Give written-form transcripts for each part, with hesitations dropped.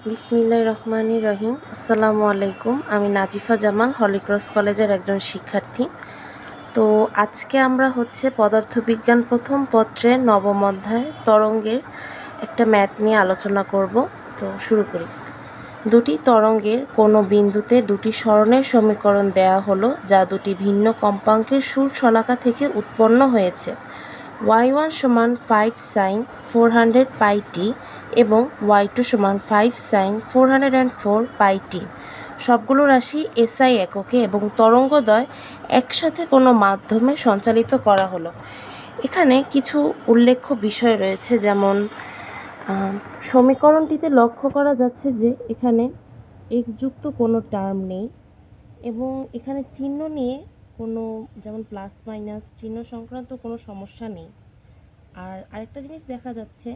বিসমিল্লাহির রহমানির রহিম। আসসালামু আলাইকুম। আমি নাজিফা জামাল, হলিক্রস কলেজের একজন শিক্ষার্থী। তো আজকে আমরা পদার্থবিজ্ঞান প্রথম পত্রের নবম অধ্যায় তরঙ্গের একটা ম্যাথ নিয়ে আলোচনা করব। তো শুরু করি। দুটি তরঙ্গের কোনো বিন্দুতে দুটি সরণের সমীকরণ দেয়া হলো, যা দুটি ভিন্ন কম্পাঙ্কের সুর শলাকা থেকে উৎপন্ন হয়েছে। y1 সমান 5 sin 400 পাই টি এবং y2 সমান 5 sin 404 পাই টি। সবগুলো রাশি এসআই এককে এবং তরঙ্গদ্বয় একসাথে কোনো মাধ্যমে সঞ্চালিত করা হলো। এখানে কিছু উল্লেখ্য বিষয় রয়েছে, যেমন সমীকরণটিতে লক্ষ্য করা যাচ্ছে যে এখানে এক্স যুক্ত কোনো টার্ম নেই এবং এখানে চিহ্ন নিয়ে কোনো, যেমন প্লাস মাইনাস চিহ্ন সংক্রান্ত কোনো সমস্যা নেই। আর আরেকটা জিনিস দেখা যাচ্ছে,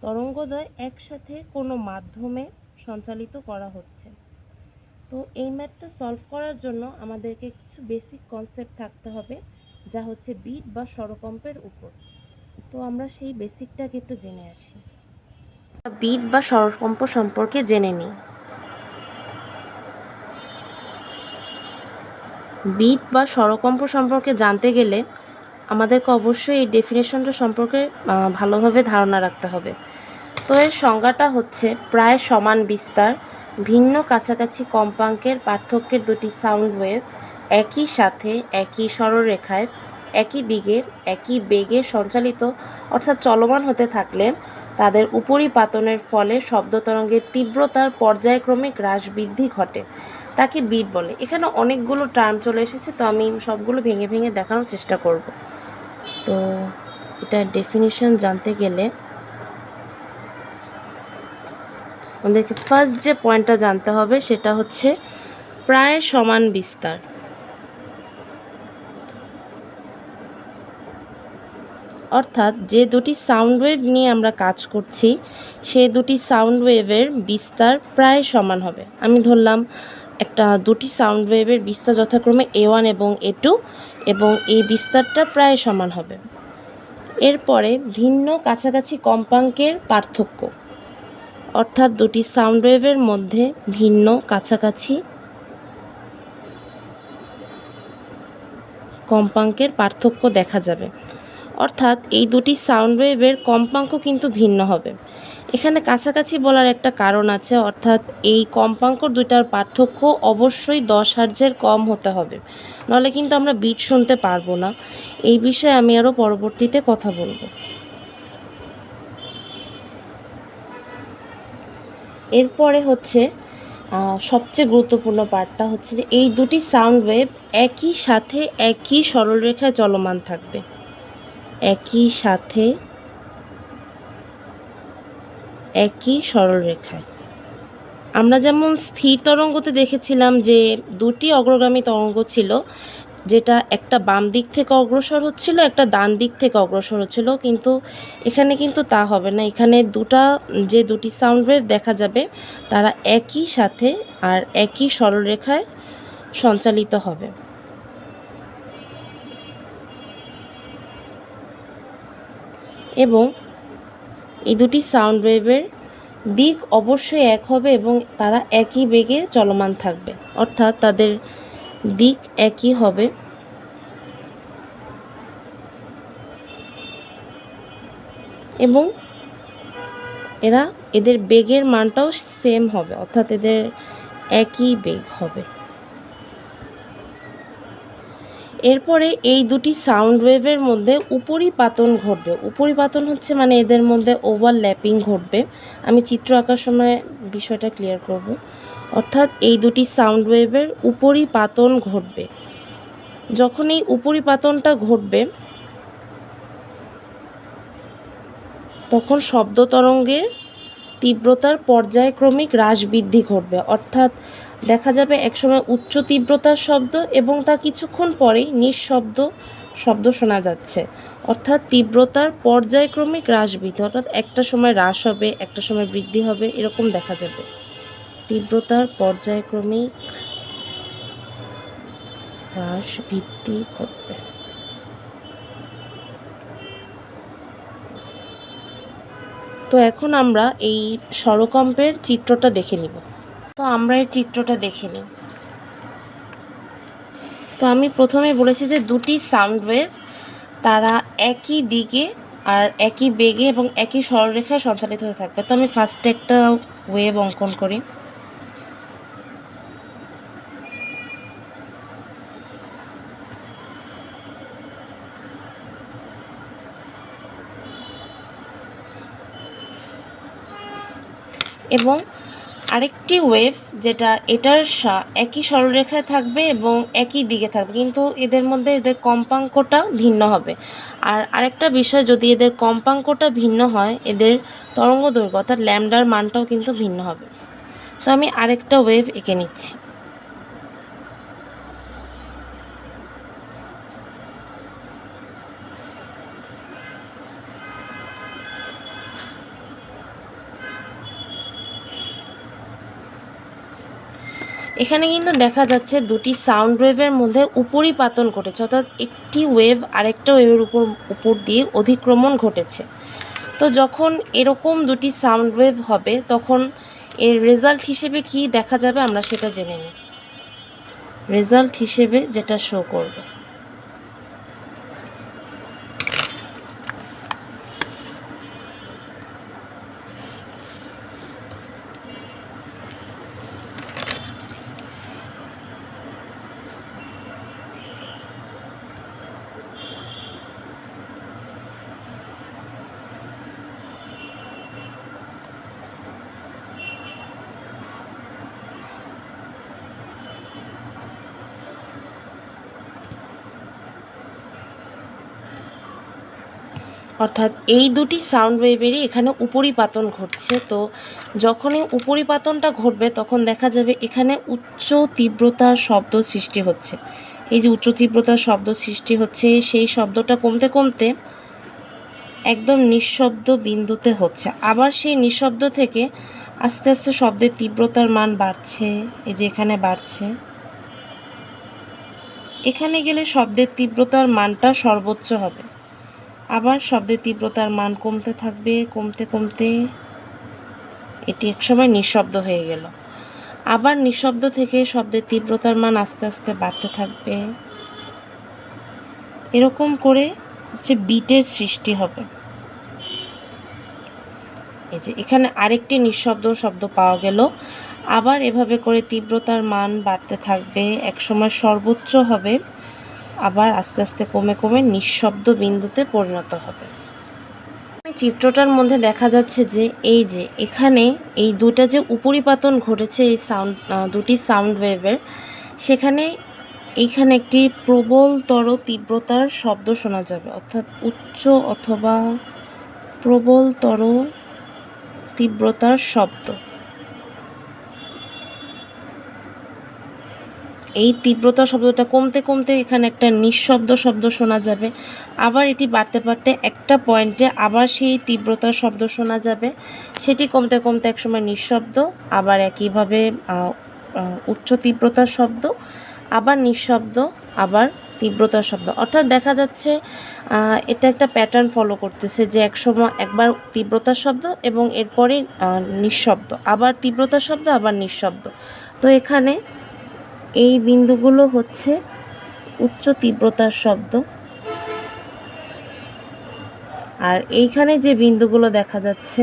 তরঙ্গদ্বয় একসাথে কোনো মাধ্যমে সঞ্চালিত করা হচ্ছে। তো এই ম্যাথটা সলভ করার জন্য আমাদেরকে কিছু বেসিক কনসেপ্ট থাকতে হবে, যা হচ্ছে বিট বা স্বরকম্পের উপর। তো আমরা সেই বেসিকটাকে একটু জেনে আসি। বিট বা স্বরকম্প সম্পর্কে জেনে নিই। বিট বা স্বরকম্প সম্পর্কে জানতে গেলে আমাদেরকে অবশ্যই এই ডেফিনেশনটা সম্পর্কে ভালোভাবে ধারণা রাখতে হবে। তো এর সংজ্ঞাটা হচ্ছে প্রায় সমান বিস্তার, ভিন্ন কাছাকাছি কম্পাঙ্কের পার্থক্যের দুটি সাউন্ড ওয়েভ একই সাথে একই সরলরেখায় একই দিকে একই বেগে সঞ্চালিত অর্থাৎ চলমান হতে থাকলে তাদের উপরিপাতনের ফলে শব্দ তরঙ্গের তীব্রতার পর্যায়ক্রমিক হ্রাস বৃদ্ধি ঘটে, তাকে বিট বলে। এখানে অনেকগুলো টার্ম চলে এসেছে, তো আমি সবগুলো ভেঙে ভেঙে দেখানোর চেষ্টা করব। তো এটার ডেফিনিশন জানতে গেলে আমাদেরকে ফার্স্ট যে পয়েন্টটা জানতে হবে সেটা হচ্ছে প্রায় সমান বিস্তার। অর্থাৎ যে দুটি সাউন্ড ওয়েভ নিয়ে আমরা কাজ করছি সে দুটি সাউন্ড ওয়েভের বিস্তার প্রায় সমান হবে। আমি ধরলাম দুটি সাউন্ড ওয়েভের বিস্তার যথাক্রমে A1 এবং A2 এবং এই বিস্তারটা প্রায় সমান হবে। এরপরে ভিন্ন কাছাকাছি কম্পাঙ্কের পার্থক্য, অর্থাৎ দুটি সাউন্ড ওয়েভের মধ্যে ভিন্ন কাছাকাছি কম্পাঙ্কের পার্থক্য দেখা যাবে, অর্থাৎ এই দুটি সাউন্ড ওয়েভের কম্পাঙ্ক কিন্তু ভিন্ন হবে। এখানে কাছাকাছি বলার একটা কারণ আছে, অর্থাৎ এই কম্পাঙ্ক দুইটার পার্থক্য অবশ্যই 10 হার্টজের কম হতে হবে, নাহলে কিন্তু আমরা বিট শুনতে পারবো না। এই বিষয়ে আমি আরও পরবর্তীতে কথা বলবো। এরপরে সবচেয়ে গুরুত্বপূর্ণ পার্টটা হচ্ছে যে এই দুটি সাউন্ড ওয়েভ একই সাথে একই সরলরেখায় চলমান থাকবে। একই সাথে একই সরলরেখায়। আমরা যেমন স্থির তরঙ্গতে দেখেছিলাম যে দুটি অগ্রগামী তরঙ্গ ছিল, যেটা একটা বাম দিক থেকে অগ্রসর হচ্ছিল, একটা ডান দিক থেকে অগ্রসর হচ্ছিল, কিন্তু এখানে কিন্তু তা হবে না। এখানে দুটি সাউন্ড ওয়েভ দেখা যাবে তারা একই সাথে আর একই সরলরেখায় সঞ্চালিত হবে। এবং এই দুটি সাউন্ড ওয়েভের দিক অবশ্যই এক হবে এবং তারা একই বেগে চলমান থাকবে, অর্থাৎ তাদের দিক একই হবে। এবং এদের বেগের মানটাও সেম হবে, অর্থাৎ এদের একই বেগ হবে। এরপরে এই দুটি সাউন্ড ওয়েভের মধ্যে উপরিপাতন ঘটবে। উপরিপাতন হচ্ছে মানে এদের মধ্যে ওভারল্যাপিং ঘটবে। আমি চিত্র আঁকার সময় বিষয়টা ক্লিয়ার করব। অর্থাৎ এই দুটি সাউন্ড ওয়েভের উপরিপাতন ঘটবে। যখন এই উপরিপাতনটা ঘটবে তখন শব্দ তরঙ্গের তীব্রতার পর্যায়ক্রমিক হ্রাস বৃদ্ধি ঘটবে, অর্থাৎ দেখা যাবে একসময় উচ্চ তীব্রতার শব্দ এবং তার কিছুক্ষণ পরেই নিঃশব্দ শব্দ শোনা যাচ্ছে, অর্থাৎ তীব্রতার পর্যায়ক্রমিক হ্রাস বৃদ্ধি, অর্থাৎ একটা সময় হ্রাস হবে একটা সময় বৃদ্ধি হবে, এরকম দেখা যাবে। তীব্রতার পর্যায়ক্রমিক হ্রাস বৃদ্ধি ঘটবে। তো তো এখন আমরা এই স্বরকম্পের চিত্রটা দেখে নিব। তো আমরা এর চিত্রটা দেখে নিই। তো আমি প্রথমে বলেছি যে দুটি সাউন্ড ওয়েভ তারা একই দিকে আর একই বেগে এবং একই সরলরেখায় সঞ্চালিত হয়ে থাকবে। তো আমি ফার্স্টে একটা ওয়েভ অঙ্কন করি। এবং আরেকটি ওয়েভ যেটা এটার একই সরলরেখায় থাকবে এবং একই দিকে থাকবে, কিন্তু এদের মধ্যে এদের কম্পাঙ্কটা ভিন্ন হবে। আর আরেকটা বিষয়, যদি এদের কম্পাঙ্কটা ভিন্ন হয় এদের তরঙ্গদৈর্ঘ্য অর্থাৎ ল্যামডার মানটাও কিন্তু ভিন্ন হবে। তো আমি আরেকটা ওয়েভ এঁকে নিচ্ছি। এখানে কিন্তু দেখা যাচ্ছে দুটি সাউন্ড ওয়েভের মধ্যে উপরিপাতন ঘটেছে, অর্থাৎ একটি ওয়েভ আরেকটা ওয়েভের উপর দিয়ে অধিক্রমণ ঘটেছে। তো যখন এরকম দুটি সাউন্ড ওয়েভ হবে তখন এর রেজাল্ট হিসেবে কি দেখা যাবে আমরা সেটা জেনে নিই। রেজাল্ট হিসেবে যেটা শো করবে, অর্থাৎ এই দুটি সাউন্ড ওয়েভেরই এখানে উপরিপাতন ঘটছে। তো যখনই উপরিপাতনটা ঘটবে তখন দেখা যাবে এখানে উচ্চ তীব্রতার শব্দ সৃষ্টি হচ্ছে। এই যে উচ্চ তীব্রতার শব্দ সৃষ্টি হচ্ছে, সেই শব্দটা কমতে কমতে একদম নিঃশব্দ বিন্দুতে হচ্ছে। আবার সেই নিঃশব্দ থেকে আস্তে আস্তে শব্দের তীব্রতার মান বাড়ছে, এই যে এখানে বাড়ছে। এখানে গেলে শব্দের তীব্রতার মানটা সর্বোচ্চ হবে। আবার শব্দের তীব্রতার মান কমতে থাকবে, কমতে কমতে এটি একসময় নিঃশব্দ হয়ে গেল। আবার নিঃশব্দ থেকে শব্দের তীব্রতার মান আস্তে আস্তে বাড়তে থাকবে। এরকম করে হচ্ছে বিটের সৃষ্টি হবে। এই যে এখানে আরেকটি নিঃশব্দ শব্দ পাওয়া গেল। আবার এভাবে করে তীব্রতার মান বাড়তে থাকবে, একসময় সর্বোচ্চ হবে, আবার আস্তে আস্তে কমে কমে নিঃশব্দ বিন্দুতে পরিণত হবে। চিত্রটার মধ্যে দেখা যাচ্ছে যে এই যে এখানে এই দুটা যে উপরিপাতন ঘটেছে এই দুটি সাউন্ড ওয়েভের, সেখানে এইখানে একটি প্রবলতর তীব্রতার শব্দ শোনা যাবে, অর্থাৎ উচ্চ অথবা প্রবলতর তীব্রতার শব্দ। এই তীব্রতা শব্দটা কমতে কমতে এখানে একটা নিঃশব্দ শব্দ শোনা যাবে। আবার এটি বাড়তে বাড়তে একটা পয়েন্টে আবার সেই তীব্রতার শব্দ শোনা যাবে, সেটি কমতে কমতে একসময় নিঃশব্দ, আবার একইভাবে উচ্চ তীব্রতার শব্দ, আবার নিঃশব্দ, আবার তীব্রতার শব্দ। অর্থাৎ দেখা যাচ্ছে এটা একটা প্যাটার্ন ফলো করতেছে যে একসময় একবার তীব্রতার শব্দ এবং এরপরে নিঃশব্দ, আবার তীব্রতার শব্দ, আবার নিঃশব্দ। তো এখানে এই বিন্দুগুলো হচ্ছে উচ্চ তীব্রতার শব্দ, আর এইখানে যে বিন্দুগুলো দেখা যাচ্ছে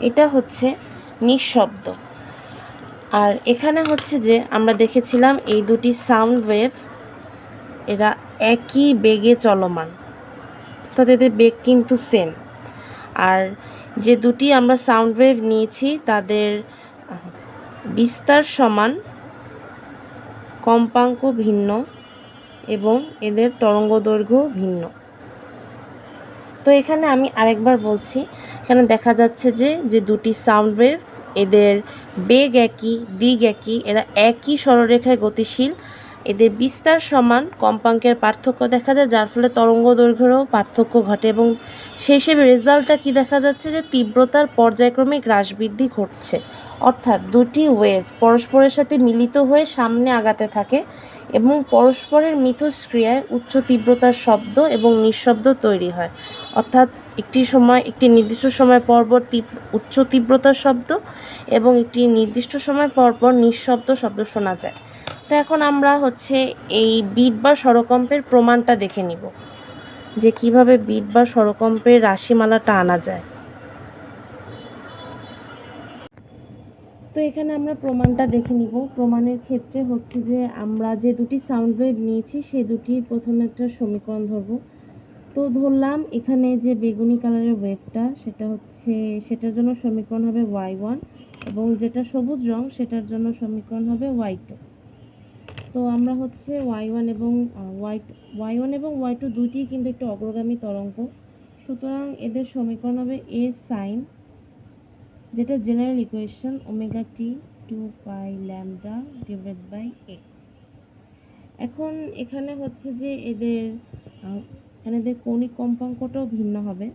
এটা হচ্ছে নিঃশব্দ। আর এখানে হচ্ছে যে আমরা দেখেছিলাম এই দুটি সাউন্ড ওয়েভ এরা একই বেগে চলমান, অর্থাৎ এদের বেগ কিন্তু সেম। আর যে দুটি আমরা সাউন্ড ওয়েভ নিয়েছি তাদের বিস্তার সমান, কম্পাঙ্ক ভিন্ন এবং এদের তরঙ্গদৈর্ঘ্য ভিন্ন। তো এখানে আমি আরেকবার বলছি, এখানে দেখা যাচ্ছে যে দুটি সাউন্ড ওয়েভ এদের বেগ একই, দিক একই, এরা একই সরলরেখায় গতিশীল, এদের বিস্তার সমান, কম্পাঙ্কের পার্থক্য দেখা যায়, যার ফলে তরঙ্গদৈর্ঘ্যেরও পার্থক্য ঘটে এবং সেই হিসেবে রেজাল্টটা কি দেখা যাচ্ছে যে তীব্রতার পর্যায়ক্রমিক হ্রাস বৃদ্ধি ঘটছে। অর্থাৎ দুটি ওয়েভ পরস্পরের সাথে মিলিত হয়ে সামনে আগাতে থাকে এবং পরস্পরের মিথস্ক্রিয়ায় উচ্চ তীব্রতার শব্দ এবং নিঃশব্দ তৈরি হয়। অর্থাৎ একটি নির্দিষ্ট সময় পরপর উচ্চ তীব্রতার শব্দ এবং একটি নির্দিষ্ট সময় পরপর নিঃশব্দ শব্দ শোনা যায়। তো এখন আমরা হচ্ছে এই বিট বা স্বরকম্পের প্রমাণটা দেখে নিব যে কিভাবে বিট বা স্বরকম্পের রাশিমালাটা আনা যায়। তো এখানে আমরা প্রমাণটা দেখে নিব। প্রমাণের ক্ষেত্রে হচ্ছে যে আমরা যে দুটি সাউন্ড ওয়েভ নিয়েছি সেই দুটির প্রথমে একটা সমীকরণ ধরব। তো ধরলাম এখানে যে বেগুনি কালারের ওয়েভটা সেটার জন্য সমীকরণ হবে y1 এবং যেটা সবুজ রং সেটার জন্য সমীকরণ হবে y2। তো আমরা হচ্ছে y1 এবং y2 দুইটিই কিন্তু একটু অগ্রগামী তরঙ্গ, সুতরাং এদের সমীকরণ হবে a sin, যেটা general equation omega t 2 pi lambda divided by x। এখন এখানে হচ্ছে যে এদের কৌণিক কম্পাঙ্কটাও ভিন্ন হবে।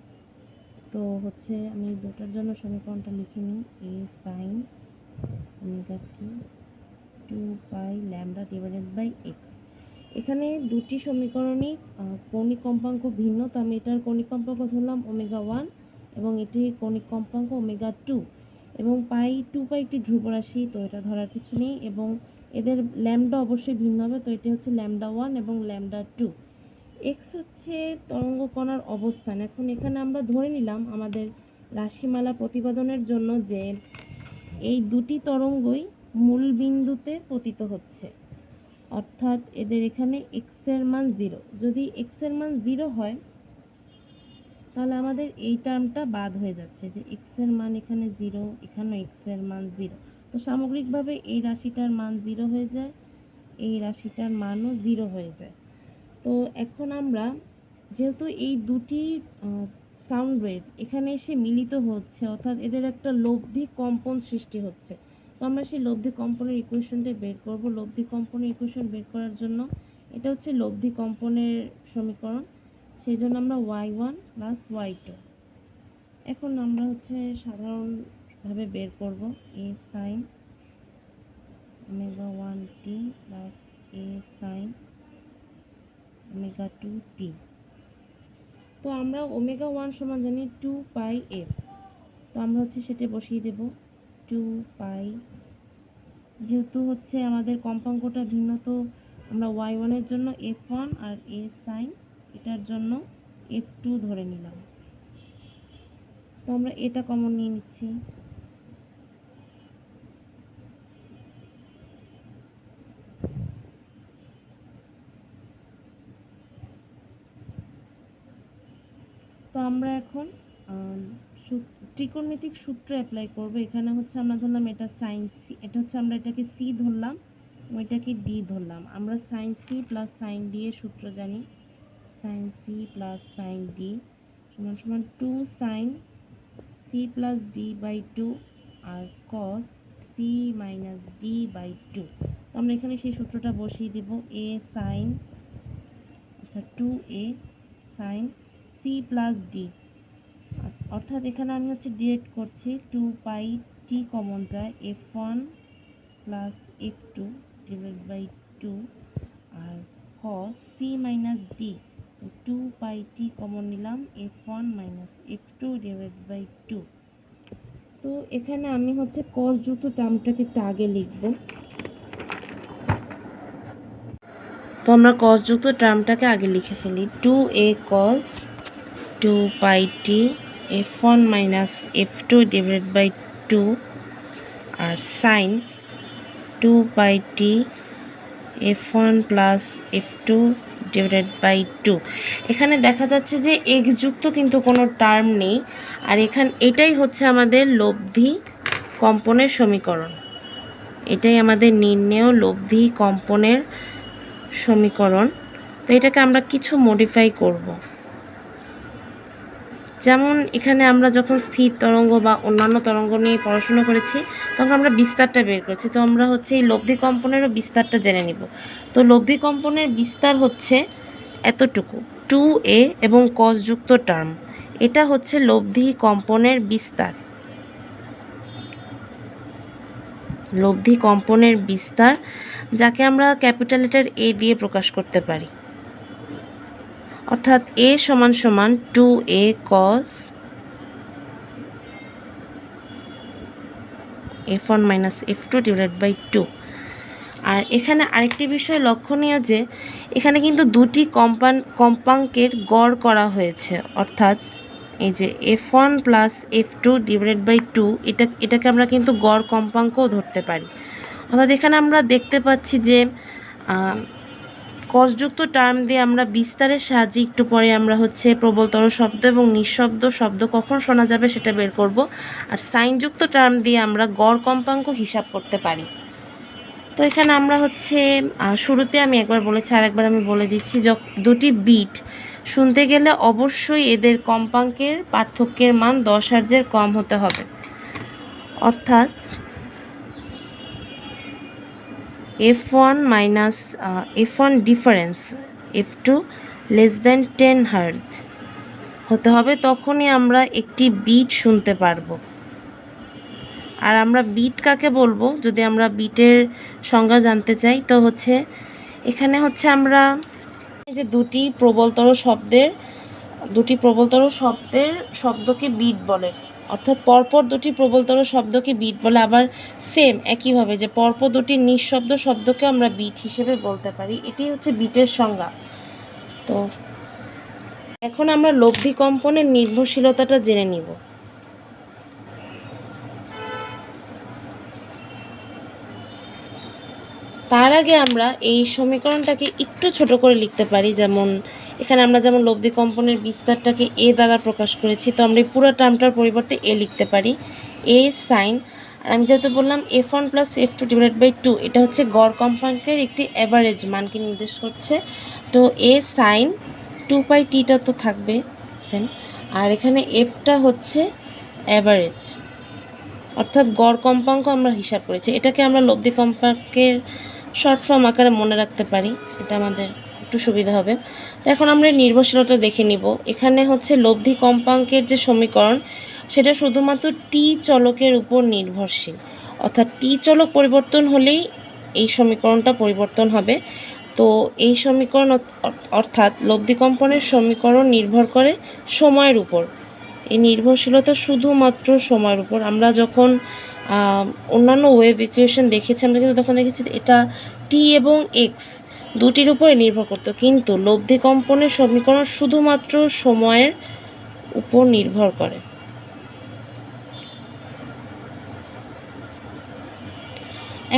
তো হচ্ছে আমি দুটার জন্য সমীকরণটা লিখে নিই, a sin omega t 2 pi lambda divided by x। এখানে দুটি সমীকরণই কৌণিক কম্পাঙ্ক ভিন্ন, তো আমি এটার কৌণিক কম্পাঙ্ক ধরলাম ওমেগা 1 এবং এটির কৌণিক কম্পাঙ্ক ওমেগা 2 এবং টু পাই একটি ধ্রুব রাশি, তো এটা ধরার কিছু নেই এবং এদের ল্যামডা অবশ্যই ভিন্ন হবে, তো এটি হচ্ছে ল্যামডা 1 এবং ল্যামডা 2। এক্স হচ্ছে তরঙ্গ কণার অবস্থান। এখন এখানে আমরা ধরে নিলাম আমাদের রাশিমালা প্রতিপাদনের জন্য যে এই দুটি তরঙ্গই মূল বিন্দুতে পতিত হচ্ছে, অর্থাৎ এদের এখানে এক্স এর মান 0। যদি এক্স এর মান 0 হয় তাহলে আমাদের এই টার্মটা বাদ হয়ে যাচ্ছে, যে এক্স এর মান এখানে 0, এখানেও এক্স এর মান 0। তো সামগ্রিকভাবে এই রাশিটার মান 0 হয়ে যায়, এই রাশিটার মানও 0 হয়ে যায়। তো এখন আমরা যেহেতু এই দুটি সাউন্ড ওয়েভ এখানে এসে মিলিত হচ্ছে, অর্থাৎ এদের একটা লব্ধি কম্পন সৃষ্টি হচ্ছে, তো আমরা সেই লব্ধি কম্পনের ইকুয়েশনটা বের করব। লব্ধি কম্পনের ইকুয়েশন বের করার জন্য এটা হচ্ছে লব্ধি কম্পনের সমীকরণ, সেই জন্য আমরা y1 প্লাস y2। এখন আমরা হচ্ছে সাধারণভাবে বের করব a sin omega 1 t plus a sin omega 2 t। তো আমরা ওমেগা 1 সমান জানি 2 পাই f, তো আমরা হচ্ছে সেটা বসিয়ে দেব 2 পাই, যেহেতু হচ্ছে আমাদের কম্পাঙ্কটা ভিন্ন, তো আমরা y1 এর জন্য f1 আর a sin এটার জন্য f2 ধরে নিলাম। তো আমরা এটা কমন নিয়ে নিচ্ছি। তো আমরা এখন ত্রিকোণমিতিক সূত্র অ্যাপ্লাই করব। এখানে হচ্ছে আমরা ধরলাম এটা সাইন সি, এটা হচ্ছে আমরা এটাকে সি ধরলাম এবং এটাকে ডি ধরলাম। আমরা sine C plus sine D এর সূত্র জানি, sine C plus sine D সমান সমান 2 sine C plus D by 2 আর cos C minus D by 2। তো আমরা এখানে সেই সূত্রটা বসিয়ে দেব, এ sine 2a sine C plus D, অর্থাৎ এখানে আমি হচ্ছে ডিরেক্ট করছি 2 পাই টি কমন যায়, f1 plus f2 divide by 2 আর cos c minus d, 2 pi t common নিলাম, f1 minus f2 divide by 2। তো এখানে আমি হচ্ছে cos যুক্ত টার্মটাকে একটু আগে লিখব। তো আমরা cos যুক্ত টার্মটাকে আগে লিখে ফেলি, 2a cos 2 pi t f1 minus f2 divide by 2 আর sine 2 pi t f1 plus f2 divided by 2। এখানে দেখা যাচ্ছে যে x যুক্ত কিন্তু কোনো টার্ম নেই, আর এটাই হচ্ছে আমাদের লব্ধি কম্পনের সমীকরণ, এটাই আমাদের নির্ণেয় লব্ধি কম্পনের সমীকরণ। তো এটাকে আমরা কিছু মডিফাই করব, যেমন এখানে আমরা যখন স্থির তরঙ্গ বা অন্যান্য তরঙ্গ নিয়ে পড়াশোনা করেছি তখন আমরা বিস্তারটা বের করেছি, তো আমরা হচ্ছে এই লব্ধি কম্পনেরও বিস্তারটা জেনে নিব। তো লব্ধি কম্পনের বিস্তার হচ্ছে এতটুকু, 2a এবং cos যুক্ত টার্ম, এটা হচ্ছে লব্ধি কম্পনের বিস্তার। লব্ধি কম্পনের বিস্তার যাকে আমরা ক্যাপিটাল লেটার a দিয়ে প্রকাশ করতে পারি। অর্থাৎ a সমান সমান 2a cos f1 minus f2 divided by 2। আর এখানে আরেকটি বিষয় লক্ষণীয় যে এখানে কিন্তু দুটি কম্পাঙ্কের গড় করা হয়েছে, অর্থাৎ এই যে f1 plus f2 divided by 2 এটাকে আমরা কিন্তু গড় কম্পাঙ্কও ধরতে পারি। অর্থাৎ এখানে আমরা দেখতে পাচ্ছি যে কসযুক্ত টার্ম দিয়ে আমরা বিস্তারের সাহায্যে একটু পরে আমরা হচ্ছে প্রবলতর শব্দ এবং নিঃশব্দ শব্দ কখন শোনা যাবে সেটা বের করব। আর সাইনযুক্ত টার্ম দিয়ে আমরা গড় কম্পাঙ্ক হিসাব করতে পারি। তো এখানে আমরা হচ্ছে শুরুতে আমি একবার বলেছি আর একবার আমি বলে দিচ্ছি, দুটি বিট শুনতে গেলে অবশ্যই এদের কম্পাঙ্কের পার্থক্যের মান 10 হার্জের কম হতে হবে। অর্থাৎ f1 minus f1 difference f2 less than 10 hertz হতে হবে, তখনই আমরা একটি বিট শুনতে পারবো। আর আমরা বিট কাকে বলবো, যদি আমরা বিটের সংজ্ঞা জানতে চাই তো হচ্ছে এখানে হচ্ছে আমরা যে দুটি প্রবলতর শব্দের শব্দকে বিট বলে, অর্থাৎ পরপর দুটি প্রবলতর শব্দকে বিট বলে। আবার সেম একইভাবে যে পরপর দুটি নিঃশব্দ শব্দকে আমরা বিট হিসেবে বলতে পারি। এটি হচ্ছে বিটের সংজ্ঞা। তো এখন আমরা লব্ধি কম্পনের নির্ভরশীলতাটা জেনে নিব। তার আগে আমরা এই সমীকরণটাকে একটু ছোট করে লিখতে পারি, যেমন এখানে আমরা যেমন লব্ধি কম্পনের বিস্তারটাকে এ দ্বারা প্রকাশ করেছি, তো আমরা এই পুরো টার্মটার পরিবর্তে এ লিখতে পারি, এ সাইন। আর আমি যেহেতু বললাম f1 plus f2 divided by 2 এটা হচ্ছে গড় কম্পাঙ্কের একটি অ্যাভারেজ মানকে নির্দেশ করছে। তো এ সাইন 2 পাই টিটা তো থাকবে সেম, আর এখানে এফটা হচ্ছে অ্যাভারেজ, অর্থাৎ গড় কম্পাঙ্ক আমরা হিসাব করেছি। এটাকে আমরা লব্ধি কম্পাঙ্কের শর্ট ফর্ম আকারে মনে রাখতে পারি, এটা আমাদের একটু সুবিধা হবে। তো এখন আমরা নির্ভরশীলতা দেখে নিব। এখানে হচ্ছে লব্ধি কম্পাঙ্কের যে সমীকরণ সেটা শুধুমাত্র টি চলকের উপর নির্ভরশীল, অর্থাৎ টি চলক পরিবর্তন হলেই এই সমীকরণটা পরিবর্তন হবে। তো এই সমীকরণ অর্থাৎ লব্ধি কম্পনের সমীকরণ নির্ভর করে সময়ের উপর। এই নির্ভরশীলতা শুধুমাত্র সময়ের উপর। আমরা যখন অন্যান্য ওয়েভ ইকুয়েশন দেখেছি আমরা কিন্তু তখন দেখেছি এটা টি এবং এক্স দুটির উপরে নির্ভর করতো, কিন্তু লব্ধি কম্পনের সমীকরণ শুধুমাত্র সময়ের উপর নির্ভর করে।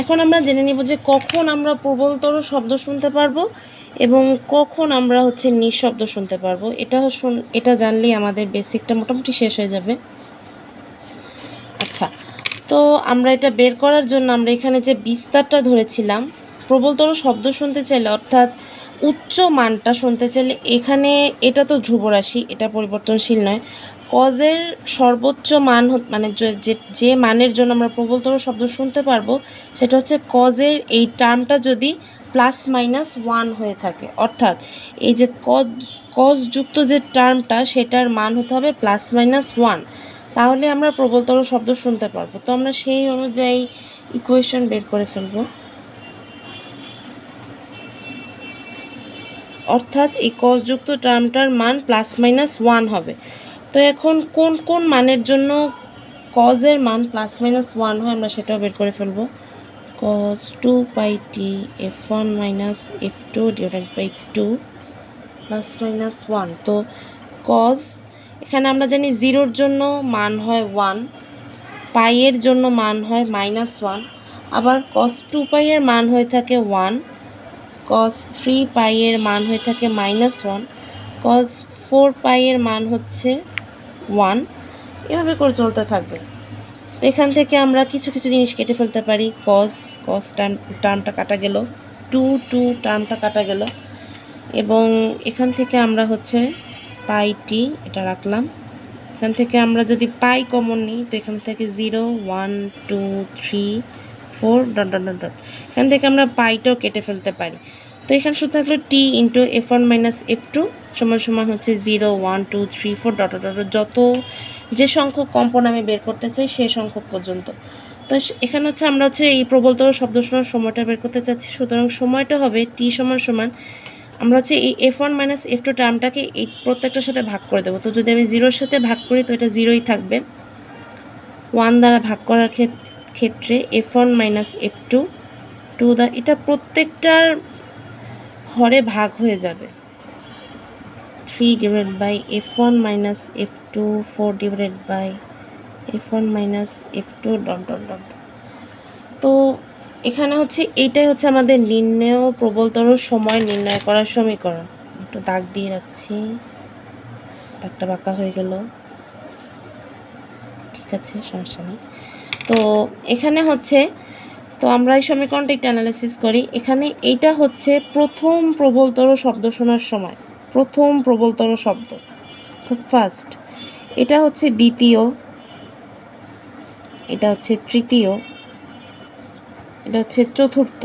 এখন আমরা জেনে নিব যে কখন আমরা প্রবলতর শব্দ শুনতে পারবো এবং কখন আমরা হচ্ছে নিঃশব্দ শুনতে পারবো। এটা জানলেই আমাদের বেসিকটা মোটামুটি শেষ হয়ে যাবে। আচ্ছা, তো আমরা এটা বের করার জন্য আমরা এখানে যে বিস্তারটা ধরেছিলাম, প্রবলতর শব্দ শুনতে চাইলে অর্থাৎ উচ্চ মানটা শুনতে চাইলে এখানে এটা তো ধ্রুবরাশি, এটা পরিবর্তনশীল নয়। কজের সর্বোচ্চ মান মানে যে মানের জন্য আমরা প্রবলতর শব্দ শুনতে পারবো সেটা হচ্ছে কজের এই টার্মটা যদি প্লাস মাইনাস 1 হয়ে থাকে, অর্থাৎ এই যে কজ যুক্ত যে টার্মটা সেটার মান হতে হবে প্লাস মাইনাস 1, তাহলে আমরা প্রবলতর শব্দ শুনতে পারবো। তো আমরা সেই অনুযায়ী ইকুয়েশন বের করে ফেলবো, অর্থাৎ এই কসযুক্ত টার্মটার মান প্লাস মাইনাস 1 হবে। তো এখন কোন কোন মানের জন্য কজের মান প্লাস মাইনাস 1 হয় আমরা সেটাও বের করে ফেলবো। cos 2 pi t f1 minus f2 divided by 2 plus minus 1। তো cos এখানে আমরা জানি 0-র জন্য মান হয় 1, পাইয়ের জন্য মান হয় -1, আবার cos 2 পাই এর মান হয়ে থাকে 1, cos 3 পাই এর মান হয়ে থাকে -1, cos 4 পাই এর মান হচ্ছে 1, এভাবে করে চলতে থাকবে। তো এখান থেকে আমরা কিছু কিছু জিনিস কেটে ফেলতে পারি। cos টার্মটা কাটা গেল, 2 টার্মটা কাটা গেল, এবং এখান থেকে আমরা হচ্ছে পাই টি এটা রাখলাম। এখান থেকে আমরা যদি পাই কমন নিই তো এখান থেকে 0, 1, 2, 3, 4 ডট ডট ডট ডট, এখান থেকে আমরা পাইটাও কেটে ফেলতে পারি। তো এখানে শুধু থাকলো টি ইন্টু f1 মাইনাস f2 সমান সমান হচ্ছে 0, 1, 2, 3, 4 ডট ডট ডট, যত যে সংখ্যক কম্পন আমি বের করতে চাই সেই সংখ্যক পর্যন্ত। তো এখানে হচ্ছে আমরা হচ্ছে এই প্রবলতর শব্দ শোনার সময়টা বের করতে চাচ্ছি, সুতরাং সময়টা হবে টি সমান সমান আমরা হচ্ছে এই F1 মাইনাস F2 টার্মটাকে এই প্রত্যেকটার সাথে ভাগ করে দেবো। তো যদি আমি 0-র সাথে ভাগ করি তো এটা 0ই থাকবে। 1 দ্বারা ভাগ করার ক্ষেত্রে F1 মাইনাস F2 2 দ্বারা এটা প্রত্যেকটার হরে ভাগ হয়ে যাবে। 3 divided by F1 minus F2 4 divided by F1 minus F2 dot dot dot. তো এখানে হচ্ছে এইটাই হচ্ছে আমাদের নির্ণেয় প্রবলতর সময় নির্ণয় করার সমীকরণ। একটু দাগ দিয়ে রাখছি, দাগটা বাঁকা হয়ে গেল, ঠিক আছে, সমস্যা নেই। তো এখানে হচ্ছে, তো আমরা এই সমীকরণটা একটু অ্যানালাইসিস করি। এখানে এইটা হচ্ছে প্রথম প্রবলতর শব্দ শোনার সময়, প্রথম প্রবলতর শব্দ, তো ফার্স্ট। এটা হচ্ছে দ্বিতীয়, এটা হচ্ছে তৃতীয়, এটা হচ্ছে চতুর্থ।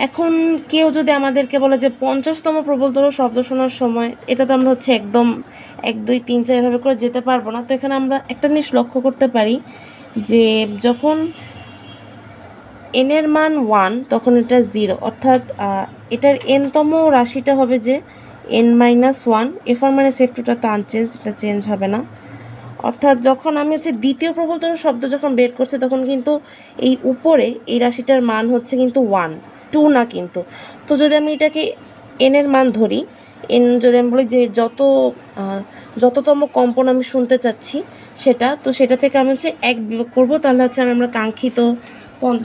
এখন কেউ যদি আমাদেরকে বলে যে 50তম প্রবলতর শব্দ শোনার সময়, এটা তো আমরা হচ্ছে একদম 1 2 3 4 এভাবে করে যেতে পারবো না। তো এখানে আমরা একটা জিনিস লক্ষ্য করতে পারি যে যখন n এর মান 1 তখন এটা 0, অর্থাৎ এটার nতম রাশিটা হবে যে n-1। F1 মাইনাস F2টা তো আনচেঞ্জ, এটা চেঞ্জ হবে না। অর্থাৎ যখন আমি হচ্ছে দ্বিতীয় প্রবলতর শব্দ যখন বের করছি তখন কিন্তু এই উপরে এই রাশিটার মান হচ্ছে কিন্তু 1 2 না কিন্তু। তো যদি আমি এটাকে n এর মান ধরি, n যদি আমি বলি যে যততম কম্পন আমি শুনতে চাচ্ছি সেটা, তো সেটা থেকে আমি হচ্ছে 1 বিয়োগ করবো, তাহলে হচ্ছে আমরা কাঙ্ক্ষিত,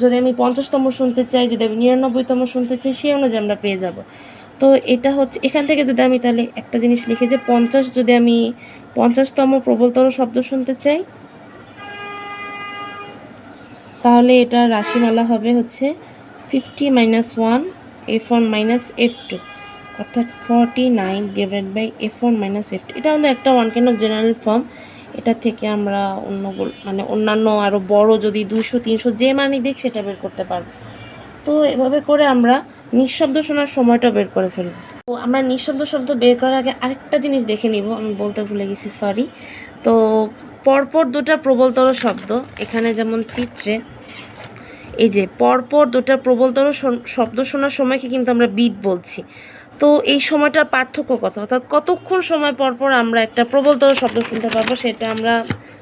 যদি আমি 50তম শুনতে চাই, যদি আমি 99তম শুনতে চাই, সেই অনুযায়ী আমরা পেয়ে যাব। তো এটা হচ্ছে এখান থেকে যদি আমি তাহলে একটা জিনিস লিখি যে 50, যদি আমি 50তম প্রবলতর শব্দ শুনতে চাই তাহলে এটা রাশিমালা হবে হচ্ছে 50-1 F1 মাইনাস F2, অর্থাৎ 49 divide by F1 minus F2। এটা আমাদের একটা one kind of general form. এটা থেকে আমরা অন্যান্য আরও বড় যদি 200 300 যে মানই দিক সেটা বের করতে পারবো। তো এভাবে করে আমরা নিঃশব্দ শোনার সময়টা বের করে ফেলবো। তো আমরা নিঃশব্দ শব্দ বের করার আগে আরেকটা জিনিস দেখে নিব, আমি বলতে ভুলে গেছি, সরি। তো পরপর দুটা প্রবলতর শব্দ, এখানে যেমন চিত্রে এই যে পরপর দুটা প্রবলতর শব্দ শোনার সময়কে কিন্তু আমরা বিট বলছি। তো এই সময়টার পার্থক্য কত, অর্থাৎ কতক্ষণ সময় পরপর আমরা একটা প্রবলতর শব্দ শুনতে পারবো সেটা আমরা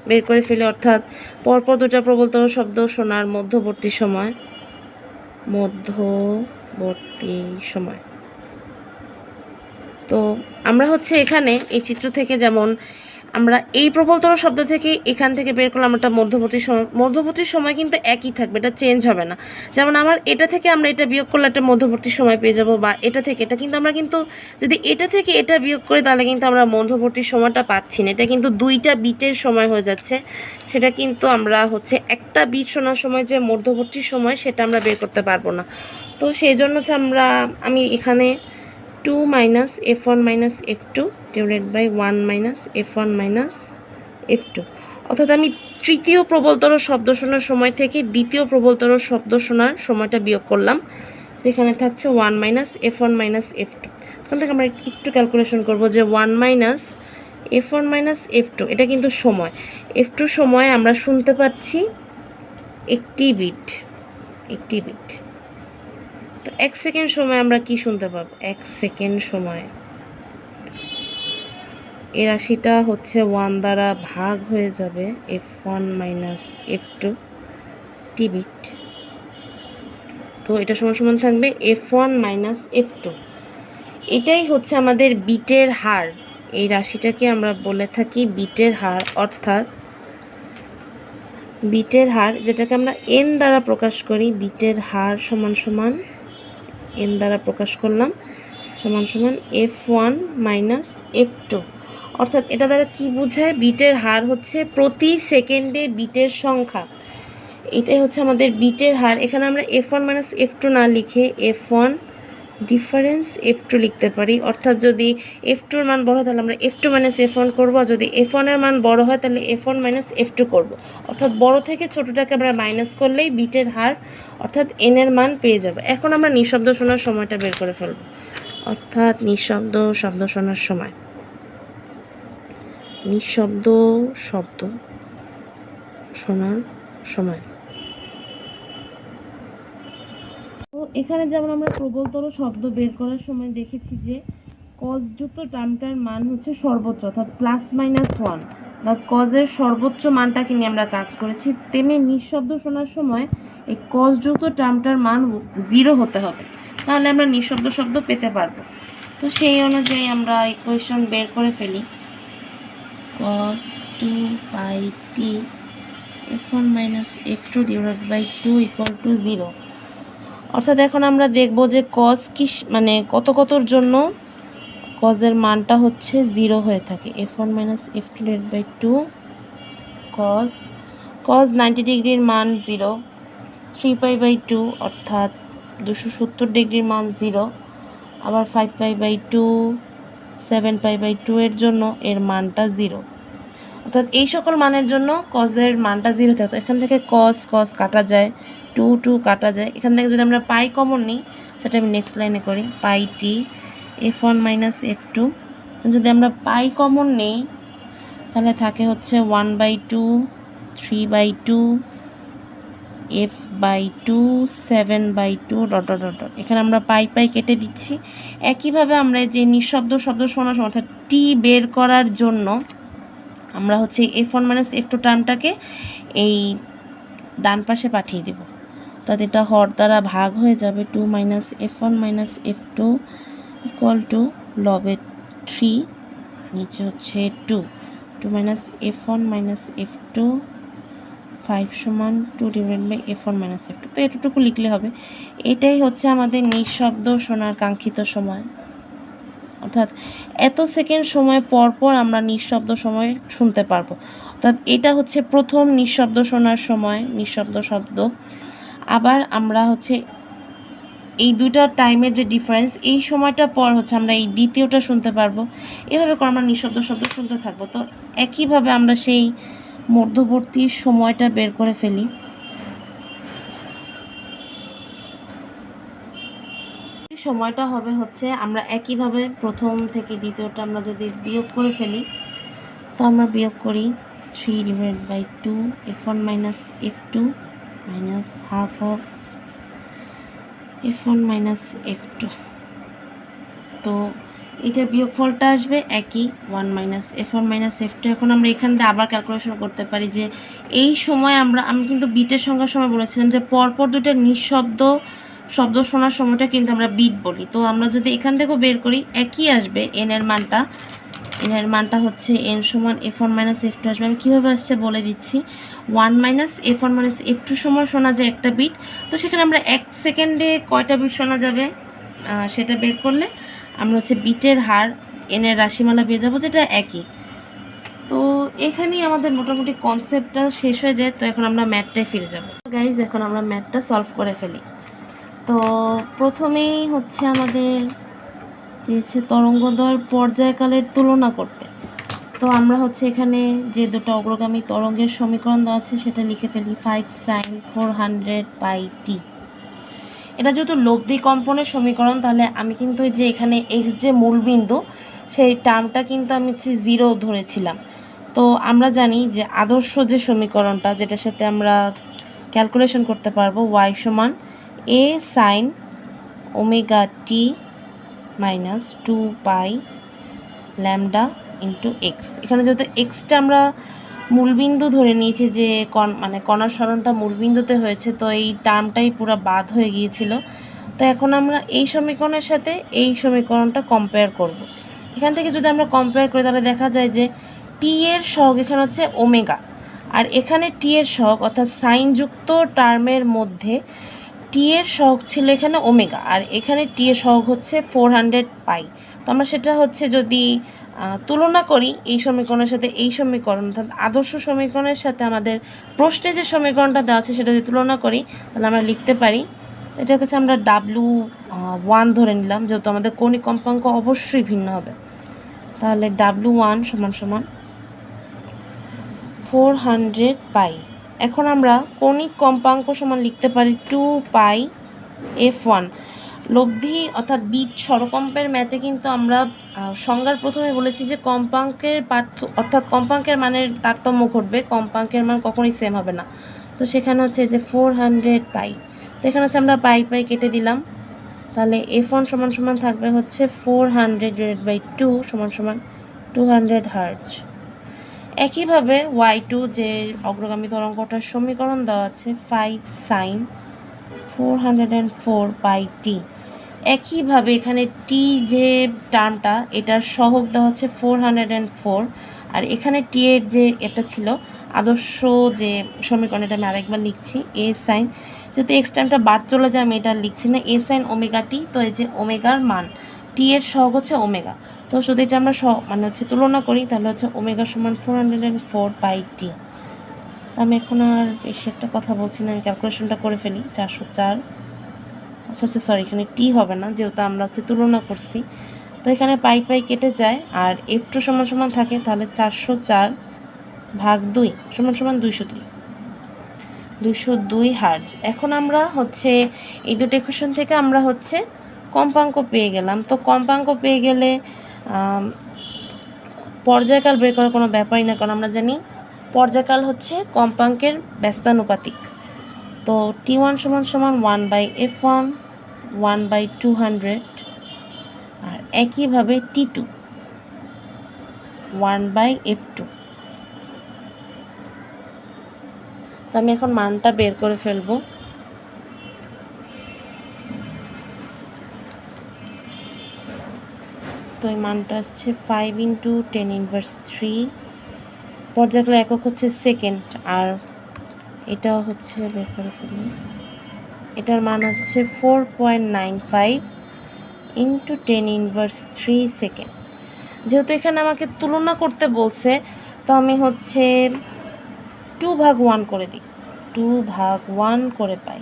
বের করে ফেলি। অর্থাৎ পরপর দুটা প্রবলতর শব্দ শোনার মধ্যবর্তী সময়, তো আমরা হচ্ছে এখানে এই চিত্র থেকে যেমন আমরা এই প্রবলতর শব্দ থেকে এখান থেকে বের করলাম একটা মধ্যবর্তী সময় কিন্তু একই থাকবে, এটা চেঞ্জ হবে না। যেমন আমার এটা থেকে আমরা এটা বিয়োগ করলে একটা মধ্যবর্তী সময় পেয়ে যাব, বা এটা থেকে এটা, কিন্তু আমরা কিন্তু যদি এটা থেকে এটা বিয়োগ করি তাহলে কিন্তু আমরা মধ্যবর্তী সময়টা পাচ্ছি না, এটা কিন্তু দুইটা বিটের সময় হয়ে যাচ্ছে। সেটা কিন্তু আমরা হচ্ছে একটা বিট শোনার সময় যে মধ্যবর্তী সময় সেটা আমরা বের করতে পারবো না। তো সেই জন্য হচ্ছে আমি এখানে 2 minus F1 minus F2 divided by 1 minus F1 minus F2, অর্থাৎ আমি তৃতীয় প্রবলতর শব্দ শোনার সময় থেকে দ্বিতীয় প্রবলতর শব্দ শোনার সময়টা বিয়োগ করলাম। এখানে থাকছে 1 মাইনাস F1 মাইনাস F2। তখন থেকে আমরা একটু ক্যালকুলেশন করব যে 1 মাইনাস F1 মাইনাস F2, এটা কিন্তু সময়, F2 সময় আমরা শুনতে পাচ্ছি একটি বিট। তো 1 সেকেন্ড সময় আমরা কি শুনতে পাবো, 1 সেকেন্ড সময় এই রাশিটা হচ্ছে 1 দ্বারা ভাগ হয়ে যাবে F1 মাইনাস F2 টি বিট। তো এটা সমান থাকবে F1 মাইনাস F2। এটাই হচ্ছে আমাদের বিটের হার। এই রাশিটাকে আমরা বলে থাকি বিটের হার, অর্থাৎ বিটের হার যেটাকে আমরা n দ্বারা প্রকাশ করি, বিটের হার সমান n দ্বারা প্রকাশ করলাম সমান F1 মাইনাস F2। অর্থাৎ এটা দ্বারা কি বোঝায়, বিটের হার হচ্ছে প্রতি সেকেন্ডে বিটের সংখ্যা, এটাই হচ্ছে আমাদের বিটের হার। এখানে আমরা F1 মাইনাস F2 না লিখে F1 ডিফারেন্স F2 লিখতে পারি। অর্থাৎ যদি F2 এর মান বড় হয় তাহলে আমরা F2 মাইনাস F1 করবো, আর যদি F1 এর মান বড় হয় তাহলে F1 মাইনাস F2 করবো। অর্থাৎ বড় থেকে ছোটোটাকে আমরা মাইনাস করলেই বিটের হার অর্থাৎ n এর মান পেয়ে যাব। এখন আমরা নিঃশব্দ শোনার সময়টা বের করে ফেলব, অর্থাৎ নিঃশব্দ শব্দ শোনার সময়, নিঃশব্দ শব্দ শোনার সময়। তো এখানে যেমন আমরা প্রবলতর শব্দ বের করার সময় দেখেছি যে কজযুক্ত টার্মটার মান হচ্ছে সর্বোচ্চ, অর্থাৎ +-1, বা কজের সর্বোচ্চ মানটাকে নিয়ে আমরা কাজ করেছি। তেমনি নিঃশব্দ শোনার সময় এই কজযুক্ত টার্মটার মান 0 হতে হবে, তাহলে আমরা নিঃশব্দ শব্দ পেতে পারবো। তো সেই অনুযায়ী আমরা ইকুয়েশন বের করে ফেলি। cos 2πt f1 - f2 / 2 = 0। অর্থাৎ এখন আমরা দেখব যে cos কি মানে কতর জন্য কজের মানটা হচ্ছে 0 হয়ে থাকে। f1 - f2 / 2 cos 90 ডিগ্রির মান 0, 3π/2 অর্থাৎ 270 ডিগ্রির মান 0, আবার 5π/2 7π/2 এর জন্য এর মানটা 0। অর্থাৎ এই সকল মানের জন্য কজের মানটা 0 থাকে। তো এখান থেকে cos কাটা যায়, 2 কাটা যায়। এখান থেকে যদি আমরা পাই কমন নিই, সেটা আমি নেক্সট লাইনে করি, πt f1 - f2। যদি আমরা পাই কমন নেই তাহলে থাকে হচ্ছে 1/2, 3/2, f/2, 7/2 ... এখানে আমরা পাই কেটে দিচ্ছি। একইভাবে আমরা যে নিঃশব্দ শব্দ শোনার সময় অর্থাৎ টি বের করার জন্য আমরা হচ্ছে f1 - f2 টার্মটাকে এই ডান পাশে পাঠিয়ে দেব, অর্থাৎ এটা হর দ্বারা ভাগ হয়ে যাবে। 2 - f1 - f2 = লবে 3, নিচে হচ্ছে 2 f1 - f2 5 = 2 / f1 - f2। তো এতটুকু লিখলে হবে। এটাই হচ্ছে আমাদের নিঃশব্দ শোনার কাঙ্ক্ষিত সময়, অর্থাৎ এত সেকেন্ড সময় পর আমরা নিঃশব্দ সময় শুনতে পারবো। অর্থাৎ এটা হচ্ছে প্রথম নিঃশব্দ শোনার সময়, নিঃশব্দ শব্দ। আবার আমরা হচ্ছে এই দুইটা টাইমের যে ডিফারেন্স, এই সময়টা পর হচ্ছে আমরা এই দ্বিতীয়টা শুনতে পারবো। এভাবে করে আমরা নিঃশব্দ শব্দ শুনতে থাকবো। তো একইভাবে আমরা সেই মধ্যবর্তী সময়টা বের করে ফেলি। সময়টা হবে হচ্ছে আমরা একইভাবে প্রথম থেকে দ্বিতীয়টা আমরা যদি বিয়োগ করে ফেলি, তো আমরা বিয়োগ করি 3/2 f1 - f2 -half of f1 - f2। তো এটার বিয়োগফলটা আসবে একই 1 - f1 - f2। এখন আমরা এখান থেকে আবার ক্যালকুলেশন করতে পারি যে এই সময় আমি কিন্তু বিটের সংখ্যার সময় বলেছিলাম যে পরপর দুটো নিঃশব্দ শব্দ শোনার সময়টা কিন্তু আমরা বিট বলি। তো আমরা যদি এখান থেকেও বের করি একই আসবে, এন এর মানটা হচ্ছে n = f1 - f2 আসবে। আমি কীভাবে আসছে বলে দিচ্ছি। 1 - f1 - f2 সময় শোনা যায় একটা বিট, তো সেখানে আমরা 1 সেকেন্ডে কয়টা বিট শোনা যাবে সেটা বের করলে আমরা হচ্ছে বিটের হার n এর রাশিমালা পেয়ে যাবো, যেটা একই। তো এখানেই আমাদের মোটামুটি কনসেপ্টটা শেষ হয়ে যায়। তো এখন আমরা ম্যাথটায় ফিরে যাব। গাইজ, এখন আমরা ম্যাথটা সলভ করে ফেলি। তো প্রথমেই হচ্ছে আমাদের চেয়েছে তরঙ্গদ্বয়ের পর্যায়কালের তুলনা করতে। তো আমরা হচ্ছে এখানে যে দুটো অগ্রগামী তরঙ্গের সমীকরণ দেওয়া আছে সেটা লিখে ফেলি। 5 sin 400πt। এটা যেহেতু লব্ধি কম্পনের সমীকরণ, তাহলে আমি কিন্তু যে এখানে x যে মূলবিন্দু, সেই টার্মটা কিন্তু আমি হচ্ছে 0 ধরেছিলাম। তো আমরা জানি যে আদর্শ যে সমীকরণটা, যেটার সাথে আমরা ক্যালকুলেশন করতে পারবো y = a sin ωt - 2π λ × x। এখানে যেহেতু এক্সটা আমরা মূলবিন্দু ধরে নিয়েছি, যে কণার সরণটা মূলবিন্দুতে হয়েছে, তো এই টার্মটাই পুরো বাদ হয়ে গিয়েছিল। তো এখন আমরা এই সমীকরণের সাথে এই সমীকরণটা কম্পেয়ার করব। এখান থেকে যদি আমরা কম্পেয়ার করি তাহলে দেখা যায় যে টি এর সহগ এখানে হচ্ছে ওমেগা, আর এখানে টি এর সহগ অর্থাৎ সাইনযুক্ত টার্মের মধ্যে টি এর সহগ ছিল এখানে ওমেগা, আর এখানে টি এর সহগ হচ্ছে 400π। তো আমরা সেটা হচ্ছে যদি তুলনা করি এই সমীকরণের সাথে এই সমীকরণ, অর্থাৎ আদর্শ সমীকরণের সাথে আমাদের প্রশ্নে যে সমীকরণটা দেওয়া আছে সেটা যদি তুলনা করি, তাহলে আমরা লিখতে পারি, এটা হচ্ছে আমরা W1 ধরে নিলাম, যেহেতু আমাদের কৌণিক কম্পাঙ্ক অবশ্যই ভিন্ন হবে। তাহলে W1 = 400π। এখন আমরা কৌণিক কম্পাঙ্ক সমান লিখতে পারি 2π f1। লব্ধি অর্থাৎ বিট স্বরকম্পের ম্যাথে কিন্তু আমরা সংজ্ঞার প্রথমে বলেছি যে কম্পাঙ্কের অর্থাৎ কম্পাঙ্কের মানের তারতম্য ঘটবে, কম্পাঙ্কের মান কখনোই সেম হবে না। তো সেখানে হচ্ছে যে 400π। তো এখানে হচ্ছে আমরা পাই পাই কেটে দিলাম, তাহলে F1 সমান সমান থাকবে হচ্ছে 400/2 সমান সমান 200 হার্জ। একইভাবে y2 যে অগ্রগামী তরঙ্গটার সমীকরণ দেওয়া আছে 5 sin 404πt। একইভাবে এখানে t যে টার্মটা এটার সহগ দেওয়া হচ্ছে 404, আর এখানে t এর যে এটা ছিল আদর্শ যে সমীকরণ, এটা আমি আরেকবার লিখছি a sin, যেহেতু এক্স টাইমটা বাদ চলে যায় আমি এটা লিখছি না, a sin ওমেগা টি। তো এই যে ওমেগার মান টি এর সহগ হচ্ছে ওমেগা, তো যদি এটা আমরা মানে হচ্ছে তুলনা করি তাহলে হচ্ছে ওমেগা সমান 404πt। আমি এখন আর বেশি একটা কথা বলছি না, আমি ক্যালকুলেশনটা করে ফেলি। 404, আচ্ছা সরি, এখানে টি হবে না যেহেতু আমরা হচ্ছে তুলনা করছি, তো এখানে পাই পাই কেটে যায় আর F2 সমান সমান থাকে, তাহলে 404/2 সমান সমান 202 হার্জ। এখন আমরা হচ্ছে এই দুটো ইকুয়েশন থেকে আমরা হচ্ছে কম্পাঙ্ক পেয়ে গেলাম। তো কম্পাঙ্ক পেয়ে গেলে পর্যায়কাল বের করার কোনো ব্যাপারই না, কারণ আমরা জানি পর্যায়কাল হচ্ছে কম্পাঙ্কের ব্যস্তানুপাতিক। তো T1 সমান সমান 1/F1 1/200, আর একইভাবে T2 1/F2। তো আমি এখন মানটা বের করে ফেলবো। তো এই মানটা আসছে 5 × 10⁻³ পর্যায়কালের একক হচ্ছে সেকেন্ড, আর এটা হচ্ছে বের করে ফেলি, এটার মান হচ্ছে 4.95 × 10⁻³ সেকেন্ড। যেহেতু এখানে আমাকে তুলনা করতে বলছে, তো আমি হচ্ছে 2/1 করে দিই, 2/1 করে পাই।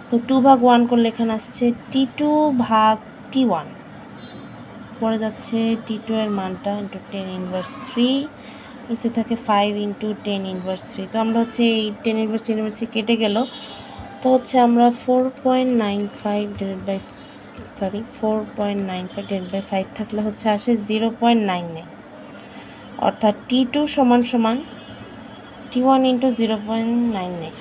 তো 2/1 করলে এখানে আসছে T2/T1, পরে যাচ্ছে T2 এর মানটা × 10⁻³ নিচে থাকে 5 × 10⁻³। তো আমরা হচ্ছে এই 10⁻³ কেটে গেল, তো হচ্ছে আমরা 4.95 থাকলে হচ্ছে আসে 0.99, অর্থাৎ T2 সমান সমান T1 × 0.99।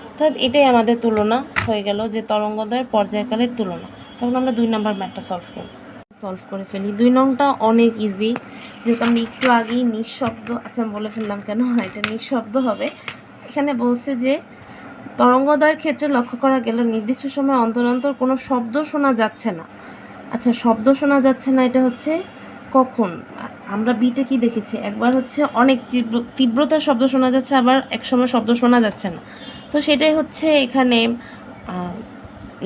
অর্থাৎ এটাই আমাদের তুলনা হয়ে গেল, যে তরঙ্গদয়ের পর্যায়কালের তুলনা। তখন আমরা 2 নম্বর ম্যাথটা সলভ করে ফেলি। 2 নংটা অনেক ইজি, যেহেতু আমি একটু আগেই নিঃশব্দ, আচ্ছা বলে ফেললাম কেন, এটা নিঃশব্দ হবে। এখানে বলছে যে তরঙ্গদয়ের ক্ষেত্রে লক্ষ্য করা গেল নির্দিষ্ট সময় অন্তর অন্তর কোনো শব্দ শোনা যাচ্ছে না। আচ্ছা, শব্দ শোনা যাচ্ছে না এটা হচ্ছে কখন? আমরা বিটে কি দেখেছি, একবার হচ্ছে অনেক তীব্রতার শব্দ শোনা যাচ্ছে, আবার এক সময় শব্দ শোনা যাচ্ছে না। তো সেটাই হচ্ছে এখানে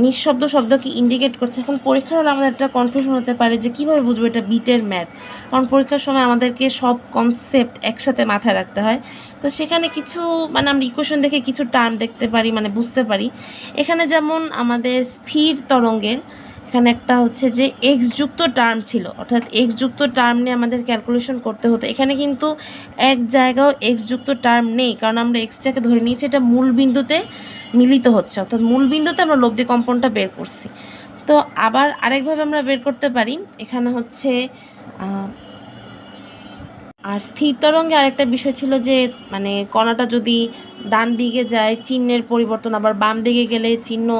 নিঃশব্দ শব্দকে ইন্ডিকেট করছে। এখন পরীক্ষার হলে আমাদের একটা কনফিউশন হতে পারে যে কীভাবে বুঝবো এটা বিটের ম্যাথ, কারণ পরীক্ষার সময় আমাদেরকে সব কনসেপ্ট একসাথে মাথায় রাখতে হয়। তো সেখানে কিছু মানে আমরা ইকুয়েশন দেখে কিছু টার্ম দেখতে পারি, মানে বুঝতে পারি। এখানে যেমন আমাদের স্থির তরঙ্গের এখানে একটা হচ্ছে যে এক্স যুক্ত টার্ম ছিল, অর্থাৎ এক্স যুক্ত টার্ম নিয়ে আমাদের ক্যালকুলেশন করতে হতো। এখানে কিন্তু এক জায়গাও এক্স যুক্ত টার্ম নেই, কারণ আমরা এক্সটাকে ধরে নিয়েছি এটা মূল বিন্দুতে মিলিত হচ্ছে, অর্থাৎ মূল বিন্দুতে আমরা লব্ধি কম্পনটা বের করছি। তো আবার আরেকভাবে আমরা বের করতে পারি, এখানে হচ্ছে আর স্থির তরঙ্গে আরেকটা বিষয় ছিল যে মানে কণাটা যদি ডান দিকে যায় চিহ্নের পরিবর্তন, আবার বাম দিকে গেলে চিহ্ন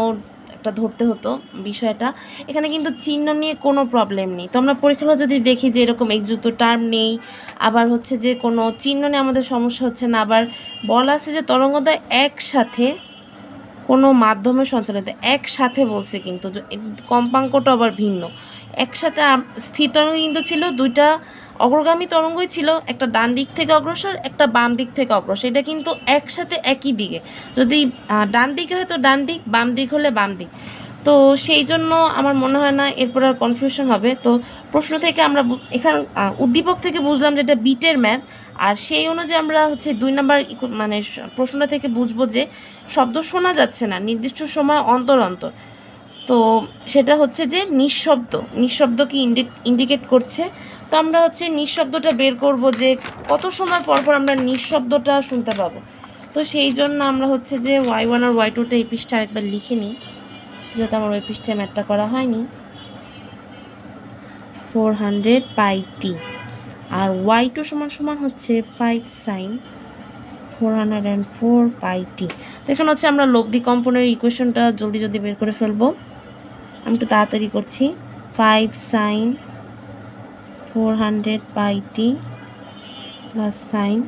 একটা ধরতে হতো বিষয়টা। এখানে কিন্তু চিহ্ন নিয়ে কোনো প্রবলেম নেই। তো আমরা পরীক্ষা যদি দেখি যে এরকম একযুক্ত টার্ম নেই, আবার হচ্ছে যে কোনো চিহ্ন নিয়ে আমাদের সমস্যা হচ্ছে না, আবার বলা আছে যে তরঙ্গদয় একসাথে কোনো মাধ্যমে সঞ্চালিত, একসাথে বলছে কিন্তু কম্পাঙ্কটা আবার ভিন্ন। একসাথে স্থির তরঙ্গ কিন্তু ছিল দুইটা অগ্রগামী তরঙ্গই ছিল, একটা ডান দিক থেকে অগ্রসর, একটা বাম দিক থেকে অগ্রসর। এটা কিন্তু একসাথে একই দিকে, যদি ডান দিকে হয় তো ডান দিক, বাম দিক হলে বাম দিক। তো সেই জন্য আমার মনে হয় না এরপর আর কনফিউশন হবে। তো প্রশ্ন থেকে আমরা এখানে উদ্দীপক থেকে বুঝলাম যে এটা বিটের ম্যাথ, আর সেই অনুযায়ী আমরা হচ্ছে 2 নাম্বার মানে প্রশ্নটা থেকে বুঝবো যে শব্দ শোনা যাচ্ছে না নির্দিষ্ট সময় অন্তর অন্তর। তো সেটা হচ্ছে যে নিঃশব্দকে ইন্ডিকেট করছে। তো আমরা হচ্ছে নিঃশব্দটা বের করব যে কত সময় পর পর আমরা নিঃশব্দটা শুনতে পাবো। তো সেই জন্য আমরা হচ্ছে যে y1 আর y2টা এই পৃষ্ঠা আরেকবার লিখে নিই, যেহেতু আমার ওই পৃষ্ঠায় ম্যাথটা করা হয়নি। 400πt, আর y2 সমান সমান হচ্ছে 5 sin 404 পাই টি। তো এখানে হচ্ছে আমরা লব্ধি কম্পনের ইকুয়েশনটা জলদি বের করে ফেলবো। আমি একটু তাড়াতাড়ি করছি। 5 sine 400 pi t plus sine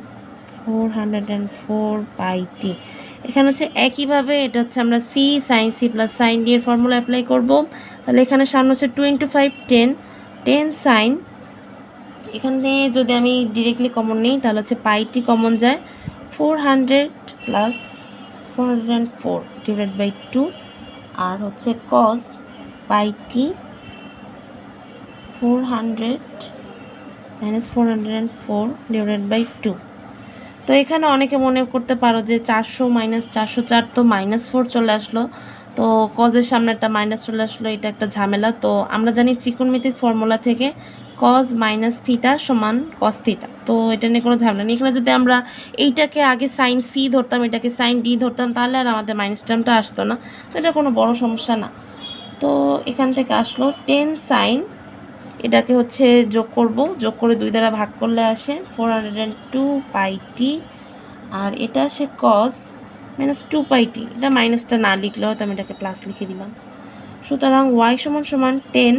404 pi t. এখানে হচ্ছে একইভাবে এটা হচ্ছে আমরা C sine C plus sine D এর ফর্মুলা অ্যাপ্লাই করব। তাহলে এখানে সামনে হচ্ছে 2 × 5 10 সাইন, এখানে যদি আমি ডিরেক্টলি কমন নিই তাহলে হচ্ছে পাই টি কমন যায়, 400 প্লাস 404 ডিভাইড বাই 2, আর হচ্ছে cos pi t 400 minus 404 divide by 2। তো এখানে অনেকে মনে করতে পারো যে 400 মাইনাস 404 তো -4 চলে আসলো, তো কজের সামনে একটা মাইনাস চলে আসলো, এটা একটা ঝামেলা। তো আমরা জানি ত্রিকোণমিতিক ফর্মুলা থেকে কজ মাইনাস থিটা সমান কস থিটা, তো এটা নিয়ে কোনো ঝামেলা নেই। এখানে যদি আমরা এইটাকে আগে সাইন সি ধরতাম, এটাকে সাইন ডি ধরতাম, তাহলে আর আমাদের মাইনাস টার্মটা আসতো না, তো এটা কোনো বড় সমস্যা না। তো এখান থেকে আসলো 10 সাইন, এটাকে হচ্ছে যোগ করে 2 দ্বারা ভাগ করলে আসে 402 পাই টি, আর এটা আসে কস মাইনাস 2 পাই টি। এটা মাইনাসটা না লিখলেও হয়তো আমি এটাকে প্লাস লিখে দিলাম। সুতরাং ওয়াই সমান 10,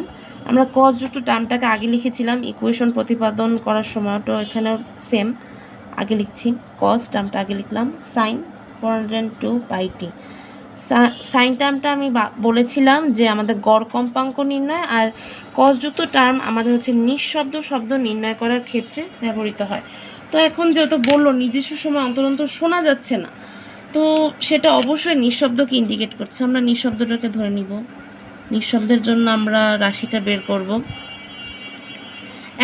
আমরা কস যুক্ত টার্মটাকে আগে লিখেছিলাম ইকুয়েশন প্রতিপাদন করার সময়টাও এখানেও সেম আগে লিখছি, কস টার্মটা আগে লিখলাম, সাইন 402 পাই টি। সাইন টার্মটা আমি বলেছিলাম যে আমাদের গড় কম্পাঙ্ক নির্ণয়, আর কসযুক্ত টার্ম আমাদের হচ্ছে নিঃশব্দ শব্দ নির্ণয় করার ক্ষেত্রে ব্যবহৃত হয়। তো এখন যেহেতু বললো নির্দিষ্ট সময় অন্তর অন্তর শোনা যাচ্ছে না, তো সেটা অবশ্যই নিঃশব্দকে ইন্ডিকেট করছে। আমরা নিঃশব্দটাকে ধরে নিব, নিঃশব্দের জন্য আমরা রাশিটা বের করব।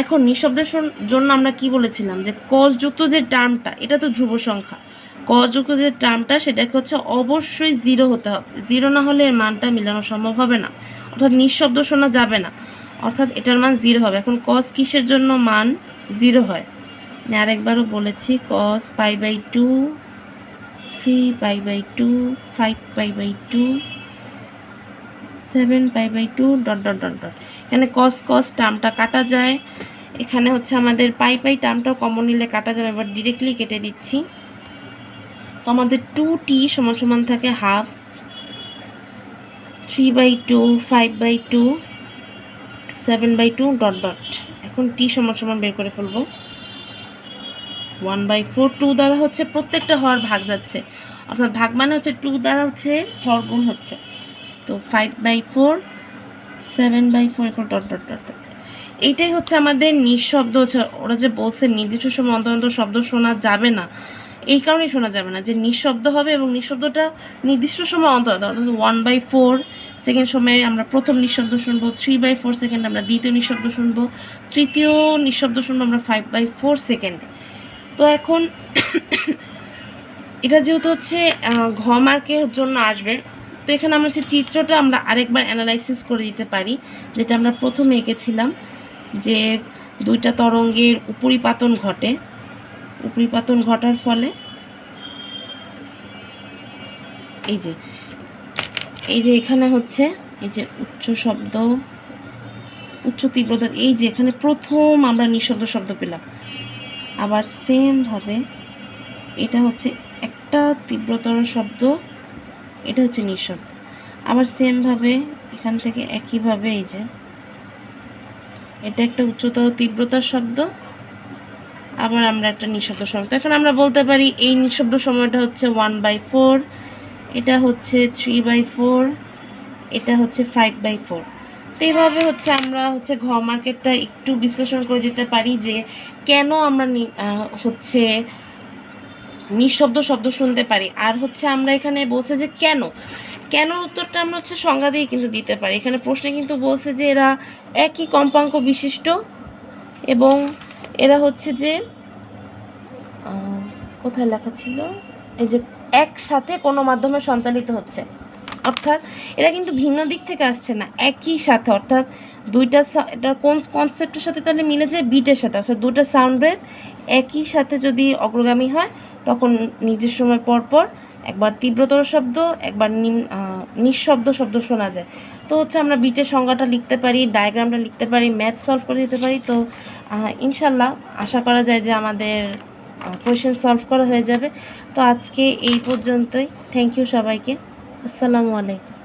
এখন নিঃশব্দের জন্য আমরা কি বলেছিলাম যে কসযুক্ত যে টার্মটা এটা তো ধ্রুব সংখ্যা, কসযুক্ত যে টার্মটা সেটাকে হচ্ছে অবশ্যই 0 হতে হবে, 0 না হলে এর মানটা মিলানো সম্ভব হবে না, অর্থাৎ নিঃশব্দ শোনা যাবে না, অর্থাৎ এটার মান 0 হবে। এখন কস কিসের জন্য মান 0 হয়, আমি আরেকবারও বলেছি, cos pi by 2, 3 pi by 2, 5 pi by 2, 7 pi by 2 dot dot dot dot. এখানে কস টার্মটা কাটা যায়, এখানে হচ্ছে আমাদের পাই টার্মটাও কমন নিলে কাটা যাবে, এবার ডিরেক্টলি কেটে দিচ্ছি। তো আমাদের 2t সমান থাকে হাফ, 3/2, 5/2, 7/2 ডট ডট। এখন t সমান বের করে ফেলবো, 1/4, 2 দ্বারা হচ্ছে প্রত্যেকটা হওয়ার ভাগ যাচ্ছে, অর্থাৎ ভাগ মানে হচ্ছে 2 দ্বারা হচ্ছে হর গুণ হচ্ছে, তো 5/4, 7/4 ডট ডট ডট ডট। এইটাই হচ্ছে আমাদের নিঃশব্দ। ওরা যে বলছে নির্দিষ্ট সময় অন্তর শব্দ শোনা যাবে না, এই কারণেই শোনা যাবে না যে নিঃশব্দ হবে, এবং নিঃশব্দটা নির্দিষ্ট সময় অন্তর, অর্থাৎ 1/4 সেকেন্ড সময়ে আমরা প্রথম নিঃশব্দ শুনবো, 3/4 সেকেন্ড আমরা দ্বিতীয় নিঃশব্দ শুনবো, তৃতীয় নিঃশব্দ শুনবো আমরা 5/4 সেকেন্ডে। তো এখন এটা যেহেতু হচ্ছে ঘ মার্কের জন্য আসবে, তো এখানে আমরা হচ্ছে চিত্রটা আমরা আরেকবার অ্যানালাইসিস করে দিতে পারি, যেটা আমরা প্রথমে এঁকেছিলাম, যে দুইটা তরঙ্গের উপরিপাতন ঘটে, উপরিপাতন ঘটার ফলে এই যে এখানে হচ্ছে এই যে উচ্চ শব্দ, উচ্চ তীব্রতার, এই যে এখানে প্রথম আমরা নিঃশব্দ শব্দ পেলাম, আবার সেমভাবে এটা হচ্ছে একটা তীব্রতর শব্দ, এটা হচ্ছে নিঃশব্দ, আবার সেমভাবে এখান থেকে একইভাবে এই যে এটা একটা উচ্চতর তীব্রতার শব্দ, আবার আমরা একটা নিঃশব্দ শব্দ। এখন আমরা বলতে পারি এই নিঃশব্দ সময়টা হচ্ছে 1/4, এটা হচ্ছে 3/4, এটা হচ্ছে 5/4। তো এইভাবে হচ্ছে আমরা হচ্ছে ঘ মার্কেটটা একটু বিশ্লেষণ করে দিতে পারি যে কেন আমরা হচ্ছে নিঃশব্দ শব্দ শুনতে পারি। আর হচ্ছে আমরা এখানে বলছে যে কেন উত্তরটা আমরা হচ্ছে সংজ্ঞা দিয়ে কিন্তু দিতে পারি। এখানে প্রশ্নে কিন্তু বলছে যে এরা একই কম্পাঙ্ক বিশিষ্ট, এবং এরা হচ্ছে যে কোথায় লেখা ছিল, এই যে একসাথে কোনো মাধ্যমে সঞ্চালিত হচ্ছে, অর্থাৎ এরা কিন্তু ভিন্ন দিক থেকে আসছে না, একই সাথে, অর্থাৎ দুইটা, এটা কোন কনসেপ্টের সাথে তাহলে মিলে যায়, বিটের সাথে, অর্থাৎ দুটো সাউন্ড ওয়েভ একই সাথে যদি অগ্রগামী হয় তখন নিজের সময় পর একবার তীব্রতর শব্দ, একবার নিঃশব্দ শব্দ শোনা যায়। তো হচ্ছে আমরা বিটের সংজ্ঞাটা লিখতে পারি, ডায়াগ্রামটা লিখতে পারি, ম্যাথ সলভ করে দিতে পারি। তো ইনশাল্লাহ আশা করা যায় যে আমাদের কোয়েশ্চেন সলভ করা হয়ে যাবে। তো আজকে এই পর্যন্তই। থ্যাংক ইউ সবাইকে। আসসালামু আলাইকুম।